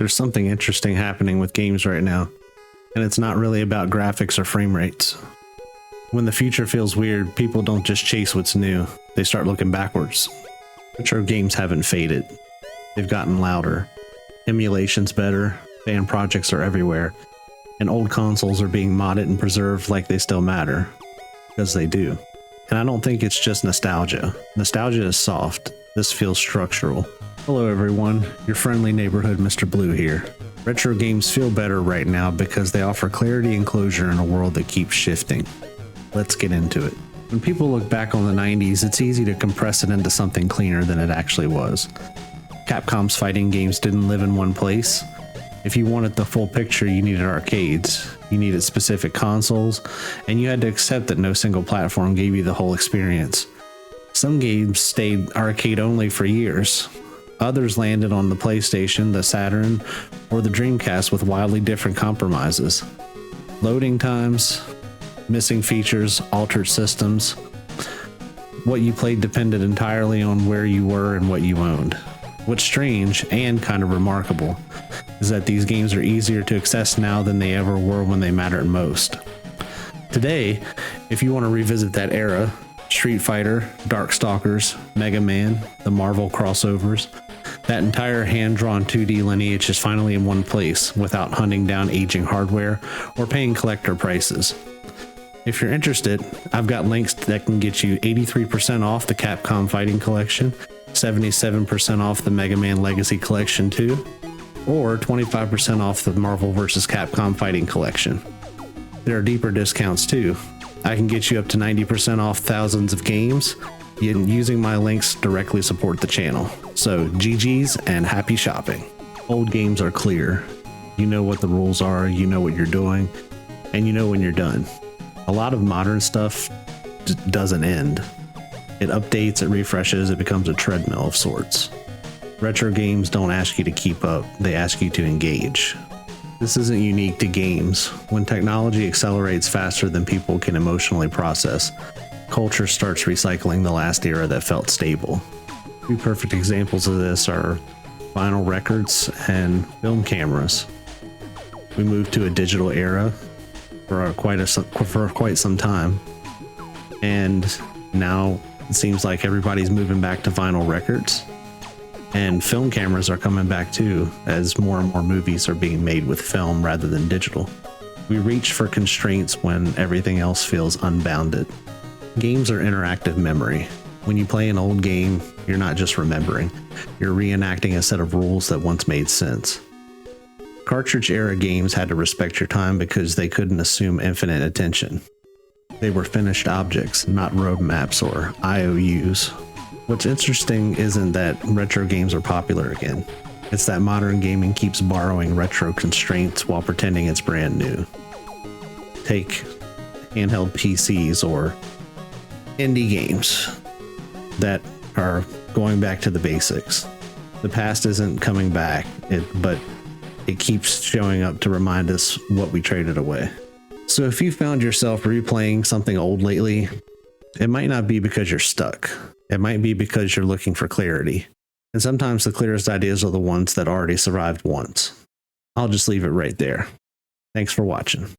There's something interesting happening with games right now, and it's not really about graphics or frame rates. When the future feels weird, people don't just chase what's new, they start looking backwards. Retro games haven't faded. They've gotten louder. Emulation's better, fan projects are everywhere, and old consoles are being modded and preserved like they still matter. Because they do. And I don't think it's just nostalgia. Nostalgia is soft. This feels structural. Hello everyone, your friendly neighborhood Mr. Blue here. Retro games feel better right now because they offer clarity and closure in a world that keeps shifting. Let's get into it. When people look back on the 90s, it's easy to compress it into something cleaner than it actually was. Capcom's fighting games didn't live in one place. If you wanted the full picture, you needed arcades, you needed specific consoles, and you had to accept that no single platform gave you the whole experience. Some games stayed arcade only for years. Others landed on the PlayStation, the Saturn, or the Dreamcast with wildly different compromises. Loading times, missing features, altered systems. What you played depended entirely on where you were and what you owned. What's strange, and kind of remarkable, is that these games are easier to access now than they ever were when they mattered most. Today, if you want to revisit that era, Street Fighter, Darkstalkers, Mega Man, the Marvel crossovers, that entire hand-drawn 2D lineage is finally in one place without hunting down aging hardware or paying collector prices. If you're interested, I've got links that can get you 83% off the Capcom Fighting Collection, 77% off the Mega Man Legacy Collection 2, or 25% off the Marvel vs. Capcom Fighting Collection. There are deeper discounts too. I can get you up to 90% off thousands of games, and using my links directly support the channel. So GG's and happy shopping. Old games are clear. You know what the rules are, you know what you're doing, and you know when you're done. A lot of modern stuff doesn't end. It updates, it refreshes, it becomes a treadmill of sorts. Retro games don't ask you to keep up, they ask you to engage. This isn't unique to games. When technology accelerates faster than people can emotionally process, culture starts recycling the last era that felt stable. Two perfect examples of this are vinyl records and film cameras. We moved to a digital era for quite some time, and now it seems like everybody's moving back to vinyl records. And film cameras are coming back too, as more and more movies are being made with film rather than digital. We reach for constraints when everything else feels unbounded. Games are interactive memory. When you play an old game, you're not just remembering, you're reenacting a set of rules that once made sense. Cartridge era games had to respect your time because they couldn't assume infinite attention. They were finished objects, not roadmaps or IOUs. What's interesting isn't that retro games are popular again. It's that modern gaming keeps borrowing retro constraints while pretending it's brand new. Take handheld PCs or indie games that are going back to the basics. The past isn't coming back, but it keeps showing up to remind us what we traded away. So if you found yourself replaying something old lately, it might not be because you're stuck. It might be because you're looking for clarity. And sometimes the clearest ideas are the ones that already survived once. I'll just leave it right there. Thanks for watching.